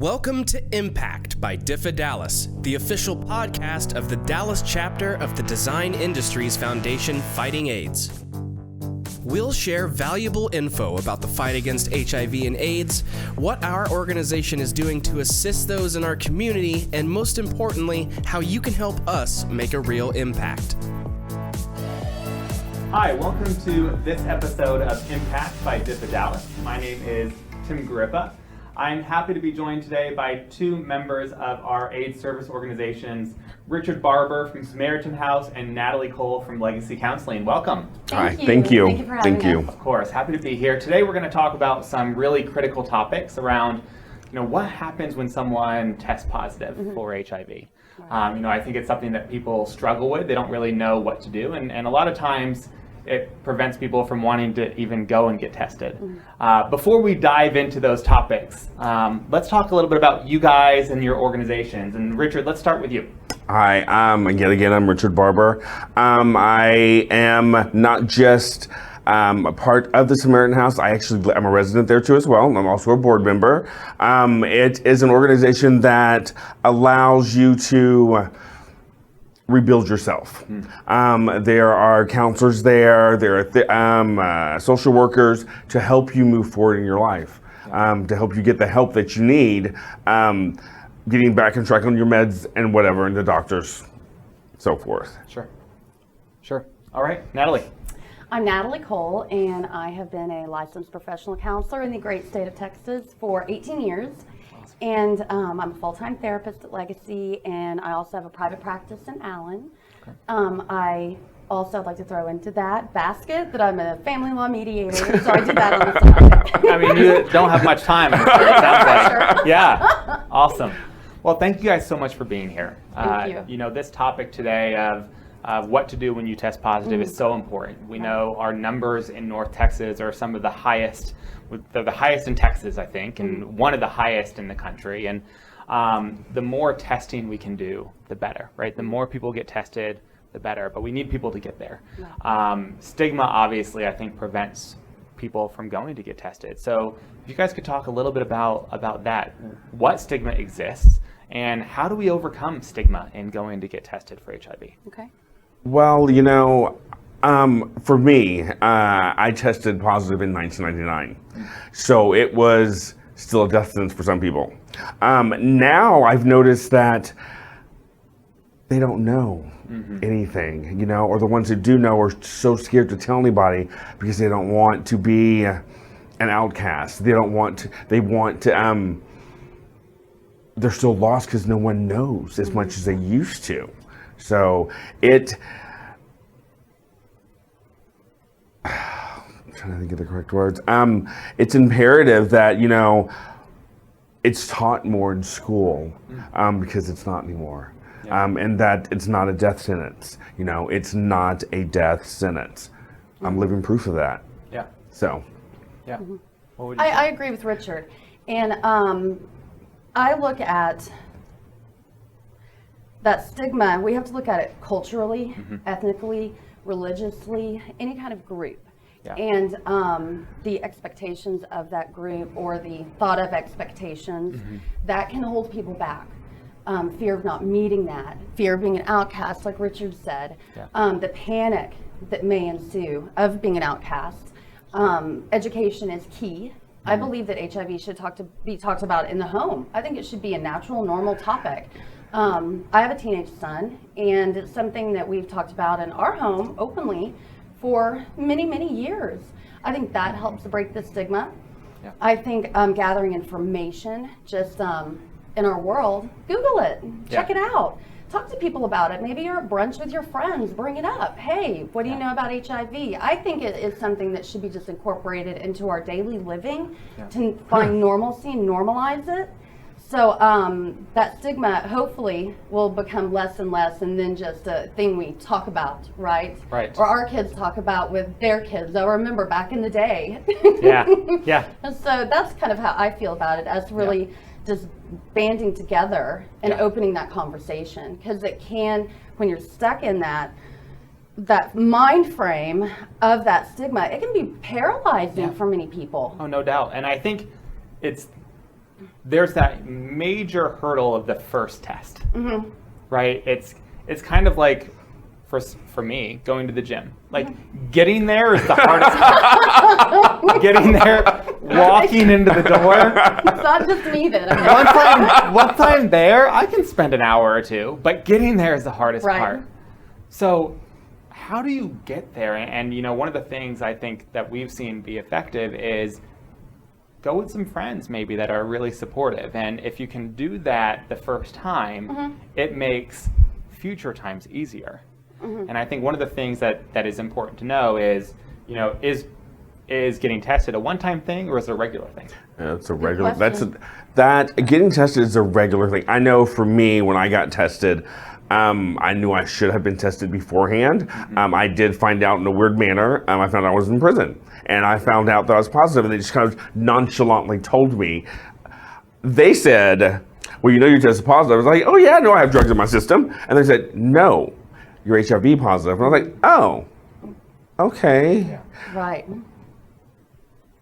Welcome to Impact by Diffa Dallas, the official podcast of the Dallas chapter of the Design Industries Foundation Fighting AIDS. We'll share valuable info about the fight against HIV and AIDS, what our organization is doing to assist those in our community, and most importantly, how you can help us make a real impact. Hi, welcome to this episode of Impact by Diffa Dallas. My name is Tim Garippa. I'm happy to be joined today by two members of our AIDS service organizations, Richard Barber from Samaritan House and Natalie Cole from Legacy Counseling. Welcome. Thank you. Thank you. Thank you for having us. Of course, happy to be here. Today we're going to talk about some really critical topics around, what happens when someone tests positive for HIV. I think it's something that people struggle with. They don't really know what to do, and a lot of times it prevents people from wanting to even go and get tested. Before we dive into those topics, let's talk a little bit about you guys and your organizations. And Richard, let's start with you. Hi, I'm Richard Barber. I am not just a part of the Samaritan House. I'm a resident there too as well. I'm also a board member. It is an organization that allows you to rebuild yourself. There are counselors there are social workers to help you move forward in your life, to help you get the help that you need, getting back on track on your meds and whatever, and the doctors, so forth. Sure. All right, Natalie. I'm Natalie Cole, and I have been a licensed professional counselor in the great state of Texas for 18 years. And I'm a full-time therapist at Legacy, and I also have a private practice in Allen. Okay. I also like to throw into that basket that I'm a family law mediator, so I do that on the side. I mean, you don't have much time, I'm sure, it sounds like. Yeah, awesome. Well, thank you guys so much for being here. Thank you. This topic today of what to do when you test positive is so important. We know our numbers in North Texas are some of the highest. They're the highest in Texas, I think, and one of the highest in the country. And the more testing we can do, the better, right? The more people get tested, the better. But we need people to get there. Stigma, obviously, I think prevents people from going to get tested. So if you guys could talk a little bit about that, what stigma exists, and how do we overcome stigma in going to get tested for HIV? Okay. Well, for me, I tested positive in 1999, so it was still a death sentence for some people. Now I've noticed that they don't know anything, or the ones who do know are so scared to tell anybody because they don't want to be an outcast. They're still lost because no one knows as much as they used to. So I'm trying to think of the correct words. It's imperative that, it's taught more in school, because it's not anymore. Yeah. And that it's not a death sentence. It's not a death sentence. I'm living proof of that. Yeah. So. Yeah. What would you I agree with Richard. And I look at that stigma, we have to look at it culturally, ethnically, religiously, any kind of group. Yeah. And the expectations of that group, or the thought of expectations, that can hold people back. Fear of not meeting that, fear of being an outcast, like Richard said, the panic that may ensue of being an outcast. Education is key. I believe that HIV should be talked about in the home. I think it should be a natural, normal topic. I have a teenage son, and it's something that we've talked about in our home openly for many, many years. I think that helps break the stigma. Yeah. I think gathering information just in our world, Google it, check it out. Talk to people about it. Maybe you're at brunch with your friends, bring it up. Hey, what do you know about HIV? I think it is something that should be just incorporated into our daily living to find normalcy and normalize it. So that stigma hopefully will become less and less, and then just a thing we talk about, right? Right. Or our kids talk about with their kids. I remember back in the day. Yeah. And so that's kind of how I feel about it, as really just banding together and opening that conversation. Because it can, when you're stuck in that mind frame of that stigma, it can be paralyzing for many people. Oh, no doubt. And I think it's there's that major hurdle of the first test, right? It's kind of like, for me, going to the gym. Like, getting there is the hardest part. Getting there, walking into the door. It's not just me then. Okay? Once I'm there, I can spend an hour or two, but getting there is the hardest part. So how do you get there? And one of the things I think that we've seen be effective is go with some friends maybe that are really supportive. And if you can do that the first time, it makes future times easier. And I think one of the things that is important to know is, is getting tested a one-time thing or is it a regular thing? It's a regular. That getting tested is a regular thing. I know for me, when I got tested, I knew I should have been tested beforehand. I did find out in a weird manner. I found out I was in prison, and I found out that I was positive, and they just kind of nonchalantly told me. They said, "Well, you're tested positive." I was like, "Oh yeah, I know I have drugs in my system," and they said, "No, you're HIV positive." And I was like, "Oh, okay." Yeah. Right.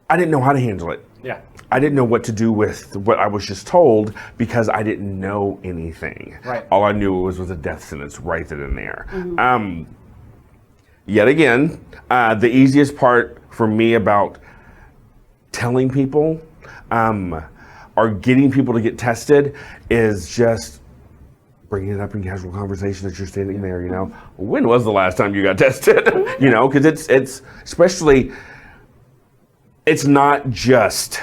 I didn't know how to handle it. Yeah. I didn't know what to do with what I was just told because I didn't know anything. Right. All I knew was a death sentence right then and there. Yet again, the easiest part for me about telling people or getting people to get tested is just bringing it up in casual conversation as you're standing there, When was the last time you got tested? Because it's especially, it's not just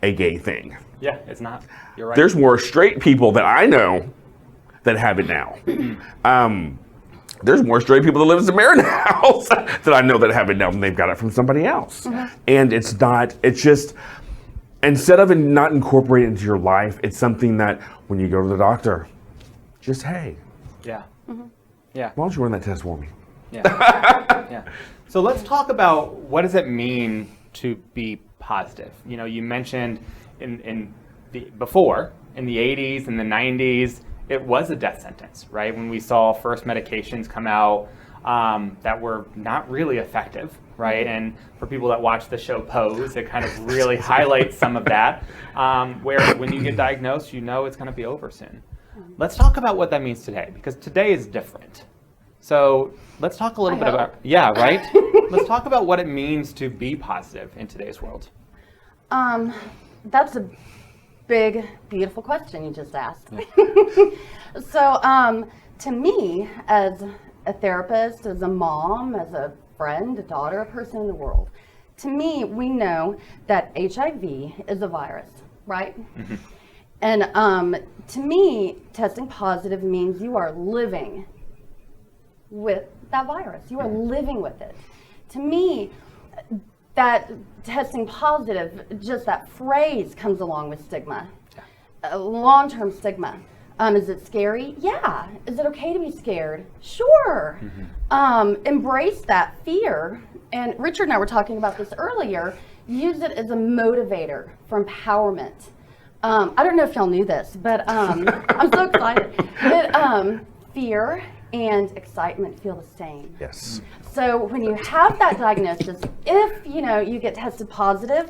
a gay thing. Yeah, it's not. You're right. There's more straight people that I know that have it now. There's more straight people that live in Samaritan House that I know that have it now than they've got it from somebody else. And it's just, instead of not incorporating it into your life, it's something that when you go to the doctor, just, hey. Yeah. Yeah. Why don't you run that test for me? Yeah. Yeah. So let's talk about what does it mean to be positive. You mentioned before, in the 80s and the 90s, it was a death sentence, right? When we saw first medications come out that were not really effective, right? And for people that watch the show Pose, it kind of really highlights some of that, where when you get diagnosed, it's going to be over soon. Let's talk about what that means today, because today is different. So let's talk a little bit about, right? Let's talk about what it means to be positive in today's world. That's a big, beautiful question you just asked. Yeah. So, to me, as a therapist, as a mom, as a friend, a daughter, a person in the world, to me, we know that HIV is a virus, right? And to me, testing positive means you are living with that virus. You are living with it. To me, that testing positive, just that phrase comes along with stigma, long-term stigma. Is it scary? Yeah. Is it okay to be scared? Sure. Embrace that fear. And Richard and I were talking about this earlier. Use it as a motivator for empowerment. I don't know if y'all knew this, but I'm so excited. But, fear and excitement feel the same. Yes. So when you have that diagnosis, if you get tested positive,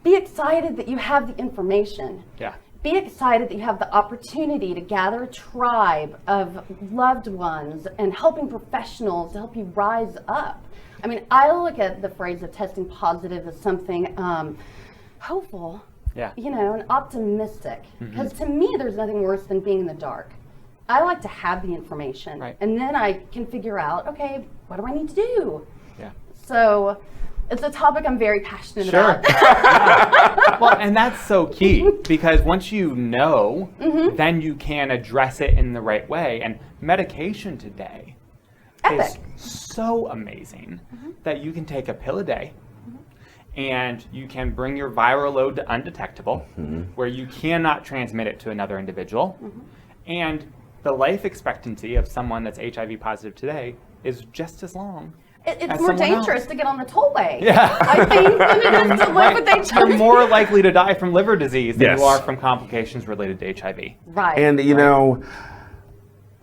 be excited that you have the information. Yeah. Be excited that you have the opportunity to gather a tribe of loved ones and helping professionals to help you rise up. I mean, I look at the phrase of testing positive as something hopeful, and optimistic. Because to me, there's nothing worse than being in the dark. I like to have the information, and then I can figure out, okay, what do I need to do? Yeah. So it's a topic I'm very passionate about. Well, and that's so key, because once you know, then you can address it in the right way. And medication today is so amazing that you can take a pill a day, and you can bring your viral load to undetectable, where you cannot transmit it to another individual. And the life expectancy of someone that's HIV positive today is just as long. It's more dangerous to get on the tollway. Yeah. I think than it is to live with HIV. You're more likely to die from liver disease than you are from complications related to HIV. Right. And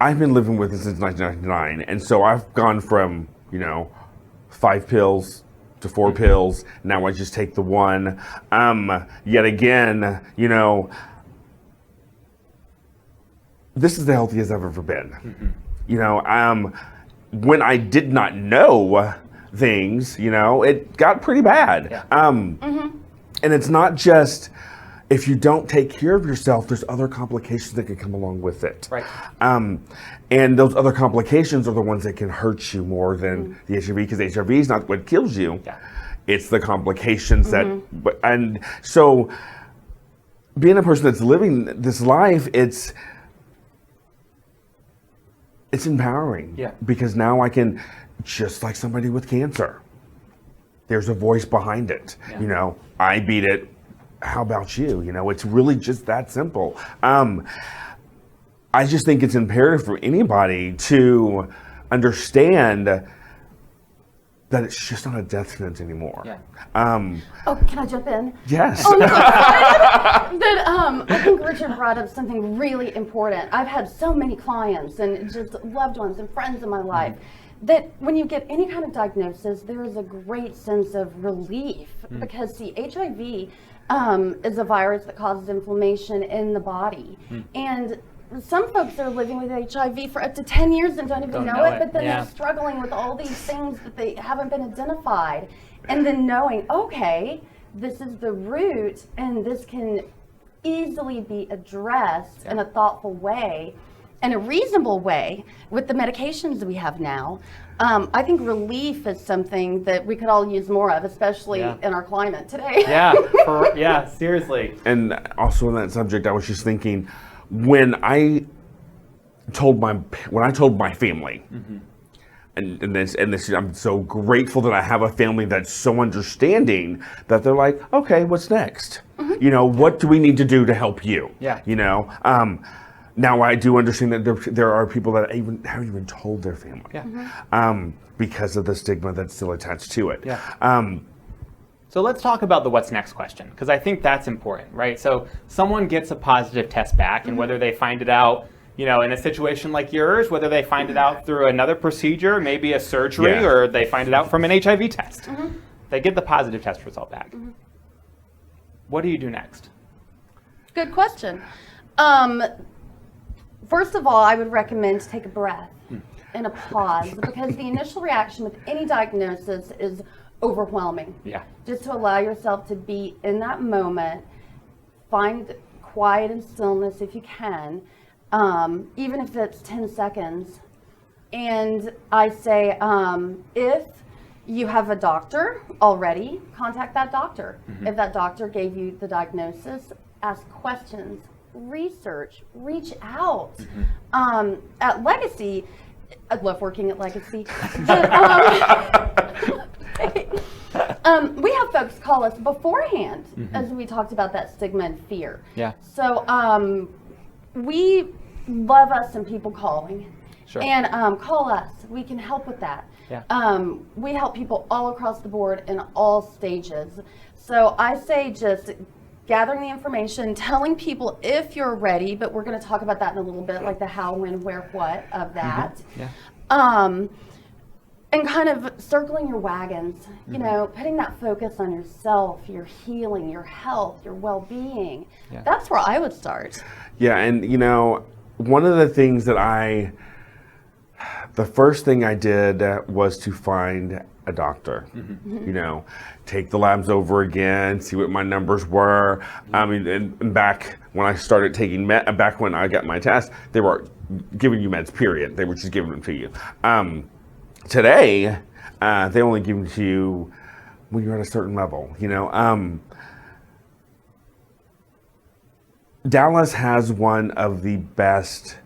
I've been living with it since 1999, and so I've gone from 5 pills to 4 pills. Now I just take the one. Yet again, this is the healthiest I've ever been. When I did not know things, it got pretty bad. Yeah. And it's not just, if you don't take care of yourself, there's other complications that can come along with it. Right. And those other complications are the ones that can hurt you more than the HIV, because HIV is not what kills you. Yeah. It's the complications and so being a person that's living this life, it's empowering. Yeah. Because now I can, just like somebody with cancer, there's a voice behind it. Yeah. I beat it. How about you? It's really just that simple. I just think it's imperative for anybody to understand that it's just not a death sentence anymore. Yeah. Can I jump in? Yes. Oh, I'm so excited that I think Richard brought up something really important. I've had so many clients and just loved ones and friends in my life that when you get any kind of diagnosis, there is a great sense of relief because, see, HIV is a virus that causes inflammation in the body. And some folks are living with HIV for up to 10 years and don't even know it, but then they're struggling with all these things that they haven't been identified. And then knowing, okay, this is the root and this can easily be addressed in a thoughtful way and a reasonable way with the medications we have now. I think relief is something that we could all use more of, especially in our climate today. Yeah, seriously. And also on that subject, I was just thinking, when I told my family, and this, I'm so grateful that I have a family that's so understanding that they're like, okay, what's next? What do we need to do to help you? Yeah. Now I do understand that there are people that haven't even told their family. Yeah. Because of the stigma that's still attached to it. Yeah. So let's talk about the what's next question, because I think that's important, right? So someone gets a positive test back, and whether they find it out, in a situation like yours, whether they find it out through another procedure, maybe a surgery, or they find it out from an HIV test, they get the positive test result back. What do you do next? Good question. First of all, I would recommend to take a breath and a pause, because the initial reaction with any diagnosis is overwhelming. Yeah. Just to allow yourself to be in that moment, find quiet and stillness if you can, even if it's 10 seconds. And I say, if you have a doctor already, contact that doctor. If that doctor gave you the diagnosis, ask questions, research, reach out. At Legacy, I love working at Legacy. We have folks call us beforehand, as we talked about that stigma and fear. Yeah. So we love us some people calling. Sure. And call us. We can help with that. Yeah. We help people all across the board in all stages. So I say just gathering the information, telling people if you're ready, but we're going to talk about that in a little bit, like the how, when, where, what of that. Yeah. And kind of circling your wagons, putting that focus on yourself, your healing, your health, your well-being. Yeah. That's where I would start. Yeah, and one of the things that the first thing I did was to find a doctor. Take the labs over again, see what my numbers were. I mean, and back when I started taking back when I got my test, they were giving you meds, period. They were just giving them to you. Today, they only give them to you when you're at a certain level. Dallas has one of the best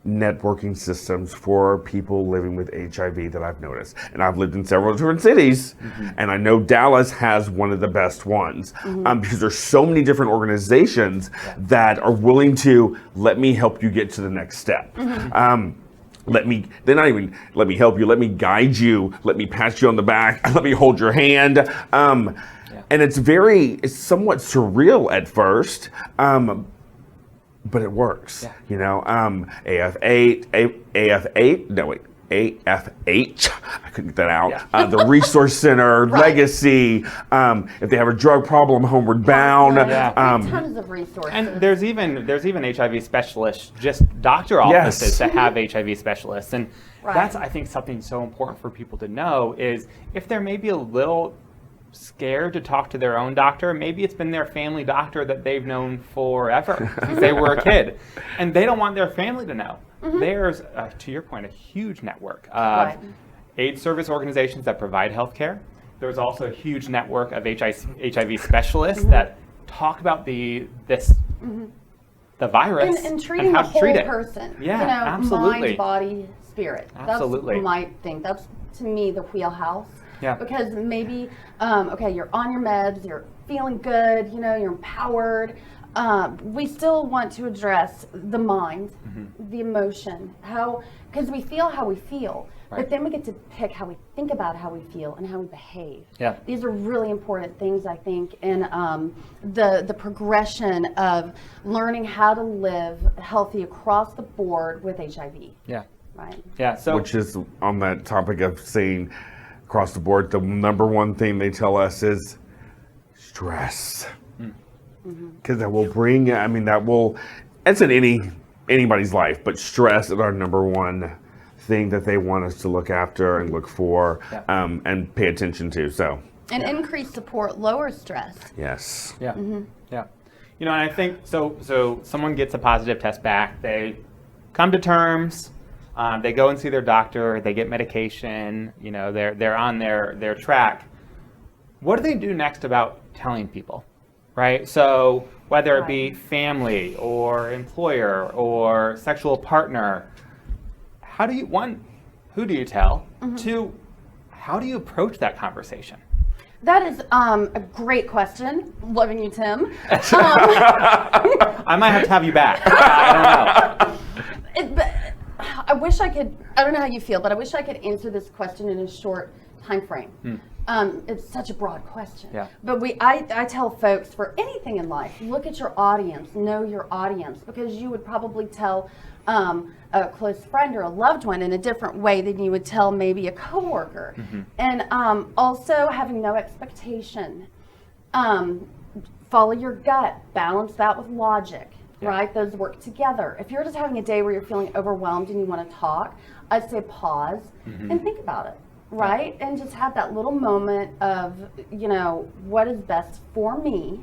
networking systems for people living with HIV that I've noticed. And I've lived in several different cities, and I know Dallas has one of the best ones, because there's so many different organizations that are willing to let me help you get to the next step. They're not even let me help you, let me guide you, let me pat you on the back, let me hold your hand. And it's somewhat surreal at first, AF8, AFH, I couldn't get that out, the Resource Center, Legacy, if they have a drug problem, Homeward Bound. Tons of resources. And there's even HIV specialists, just doctor offices that have HIV specialists. And that's, I think, something so important for people to know is if they're maybe a little scared to talk to their own doctor, maybe it's been their family doctor that they've known forever since they were a kid, and they don't want their family to know. There's, to your point, a huge network of AIDS service organizations that provide health care. There's also a huge network of HIV specialists that talk about the virus and treating and how the to treat whole it. person. Yeah, absolutely. Mind, body, spirit. Absolutely. That's my thing. That's, to me, the wheelhouse. Yeah. Because maybe, you're on your meds, you're feeling good, you're empowered. We still want to address the mind, the emotion, because we feel how we feel, but then we get to pick how we think about how we feel and how we behave. Yeah. These are really important things, I think, in the progression of learning how to live healthy across the board with HIV. Yeah. Right. Yeah. So, which is on that topic of saying across the board, the number one thing they tell us is stress. Because that will bring, it's in anybody's life, but stress is our number one thing that they want us to look after and look for and pay attention to. So. And increased support lowers stress. Yes. Yeah. Yeah. And I think, so someone gets a positive test back, they come to terms, they go and see their doctor, they get medication, they're on their track. What do they do next about telling people, right? So whether it be family or employer or sexual partner, who do you tell? Two, how do you approach that conversation? That is a great question. Loving you, Tim. I might have to have you back. I don't know. I wish I could, I don't know how you feel, but I wish I could answer this question in a short time frame. It's such a broad question. Yeah. But I tell folks, for anything in life, look at your audience, know your audience, because you would probably tell a close friend or a loved one in a different way than you would tell maybe a coworker. And also having no expectation. Follow your gut, balance that with logic. Right? Those work together. If you're just having a day where you're feeling overwhelmed and you want to talk, I'd say pause and think about it, right? And just have that little moment of, what is best for me.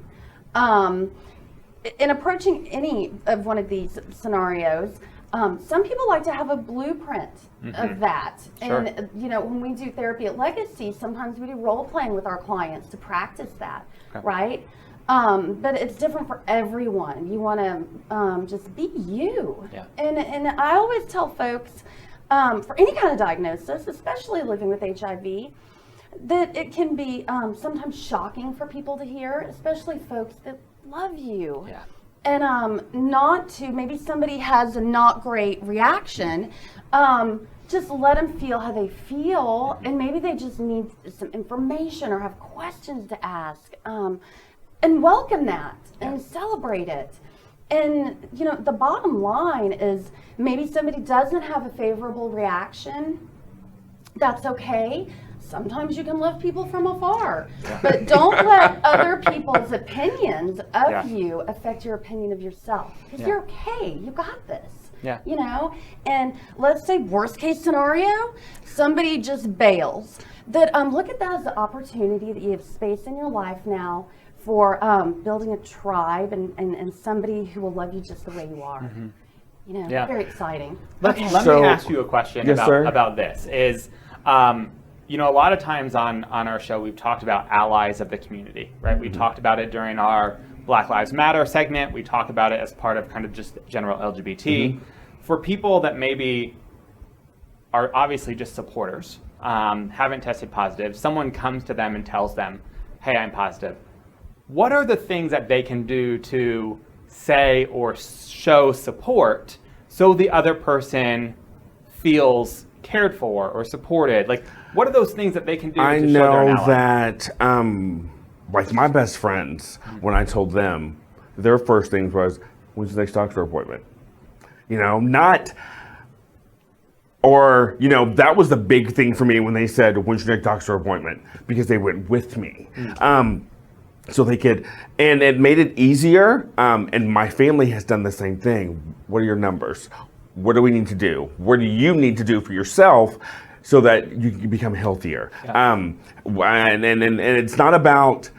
In approaching any of one of these scenarios, some people like to have a blueprint of that. Sure. And, when we do therapy at Legacy, sometimes we do role playing with our clients to practice that, right? But it's different for everyone. You want to just be you. Yeah. And I always tell folks, for any kind of diagnosis, especially living with HIV, that it can be sometimes shocking for people to hear, especially folks that love you. Yeah. And maybe somebody has a not great reaction, just let them feel how they feel, and maybe they just need some information or have questions to ask. And welcome that and celebrate it. And, the bottom line is maybe somebody doesn't have a favorable reaction. That's okay. Sometimes you can love people from afar, but don't let other people's opinions of you affect your opinion of yourself. Because you're okay. You got this. Yeah. And let's say worst case scenario, somebody just bails. Look at that as an opportunity that you have space in your life now for building a tribe and somebody who will love you just the way you are. Very exciting. Let me ask you a question about this. Is a lot of times on our show we've talked about allies of the community, right? We talked about it during our Black Lives Matter segment. We talked about it as part of kind of just general LGBT. For people that maybe are obviously just supporters, haven't tested positive, someone comes to them and tells them, hey, I'm positive. What are the things that they can do to say or show support so the other person feels cared for or supported? Like, what are those things that they can do to show they're an ally? That, like my best friends, when I told them, their first thing was, when's the next doctor appointment? Or, that was the big thing for me when they said, when's your next doctor appointment? Because they went with me. So they could, and it made it easier. And my family has done the same thing. What are your numbers? What do we need to do? What do you need to do for yourself so that you can become healthier? Yeah. And it's not about,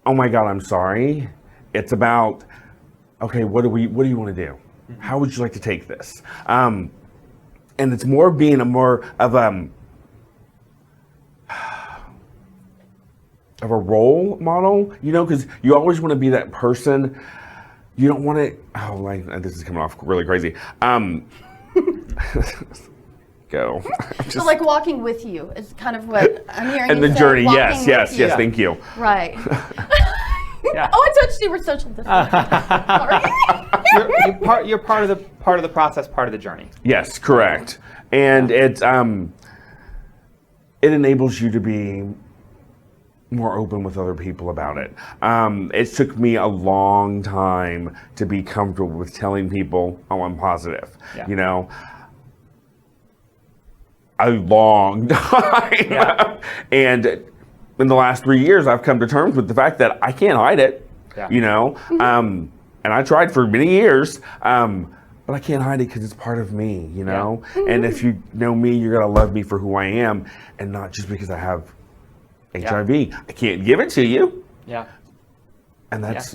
oh my God, I'm sorry. It's about, okay, what do you want to do? How would you like to take this? And it's more being more of a role model, because you always want to be that person. You don't want to. This is coming off really crazy. Go. So like walking with you is kind of what I'm hearing. And you the say, journey, walking yes, with you. thank you. Right. Yeah. Oh, I touched you. We're social distancing. Sorry. You're part of the process, part of the journey. Yes, correct. And it enables you to be more open with other people about it. It took me a long time to be comfortable with telling people, oh, I'm positive. Yeah. A long time. Yeah. And in the last 3 years, I've come to terms with the fact that I can't hide it. Yeah. And I tried for many years, but I can't hide it because it's part of me, Yeah. And if you know me, you're gonna love me for who I am, and not just because I have HIV. I can't give it to you. Yeah. And that's,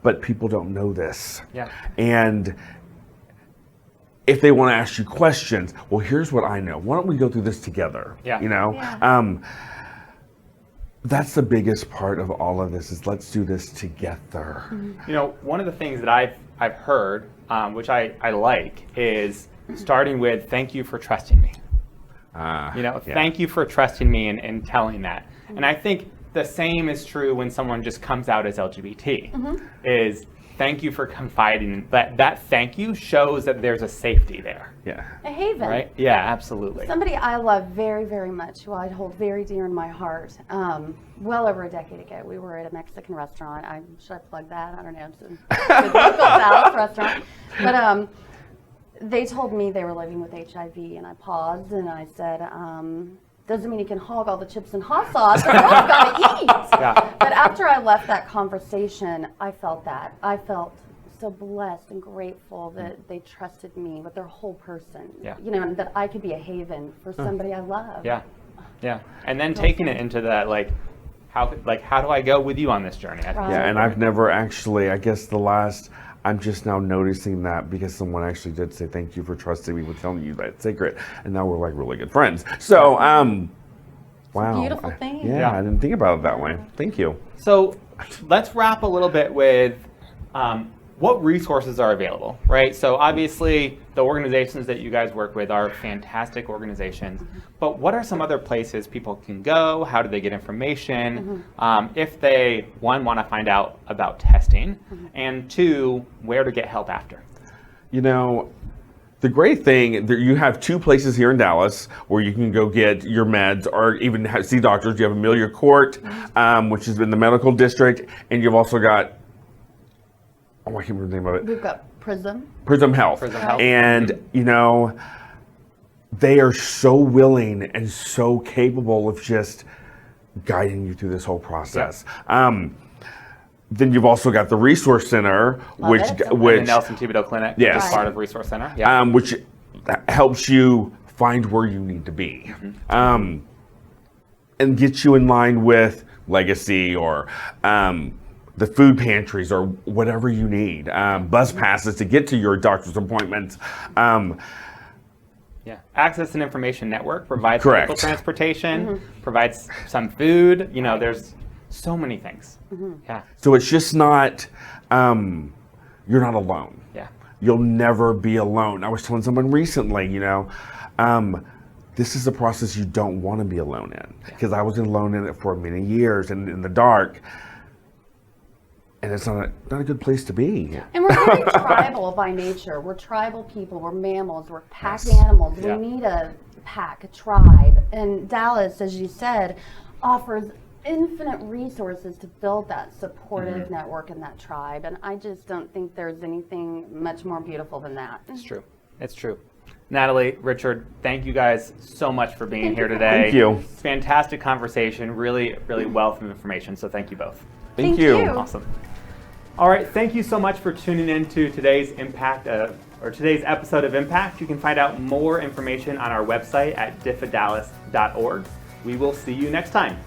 but people don't know this. Yeah. And if they want to ask you questions, well, here's what I know. Why don't we go through this together? Yeah. Yeah. That's the biggest part of all of this is let's do this together. One of the things that I've heard, which I like, is starting with thank you for trusting me. Thank you for trusting me and telling that. And I think the same is true when someone just comes out as LGBT, is thank you for confiding. That thank you shows that there's a safety there. Yeah. A haven. Right? Yeah, absolutely. Somebody I love very, very much, who I hold very dear in my heart. Well over a decade ago, we were at a Mexican restaurant. Should I plug that? I don't know. It's a good local Dallas restaurant. But they told me they were living with HIV, and I paused and I said, doesn't mean you can hog all the chips and hot sauce. We're all gotta eat. Yeah. But after I left that conversation, I felt that. I felt so blessed and grateful that they trusted me with their whole person. Yeah. And that I could be a haven for somebody I love. Yeah. Yeah. And then taking it into that, how do I go with you on this journey? Right. Yeah, and I've never actually, I'm just now noticing that because someone actually did say thank you for trusting me with telling you that secret, and now we're like really good friends. So, wow, beautiful thing. Yeah, I didn't think about it that way. Thank you. So let's wrap a little bit with what resources are available, right? So obviously the organizations that you guys work with are fantastic organizations, but what are some other places people can go? How do they get information? If they, one, want to find out about testing, and two, where to get help after? The great thing, you have two places here in Dallas where you can go get your meds or even see doctors. You have Amelia Court, which is in the medical district, and you've also got, I can't remember the name of it. We've got Prism. Prism Health. And, they are so willing and so capable of just guiding you through this whole process. Then you've also got the Resource Center, which And the Nelson Thibodeau Clinic, which is part of Resource Center. Yeah. Which helps you find where you need to be, and get you in line with Legacy or the food pantries or whatever you need, bus passes to get to your doctor's appointments. Access and Information Network provides Correct. medical transportation, provides some food. There's so many things. Yeah. So it's just not, you're not alone. Yeah. You'll never be alone. I was telling someone recently, this is a process you don't want to be alone in, because I was alone in it for many years and in the dark. And it's not a good place to be. And we're very tribal by nature. We're tribal people. We're mammals. We're pack animals. Yeah. We need a pack, a tribe. And Dallas, as you said, offers infinite resources to build that supportive network and that tribe. And I just don't think there's anything much more beautiful than that. It's true. It's true. Natalie, Richard, thank you guys so much for being here today. Thank you. Fantastic conversation, really wealth of information, so thank you both. Thank you. Awesome. All right, thank you so much for tuning in to today's today's episode of Impact. You can find out more information on our website at diffadallas.org. We will see you next time.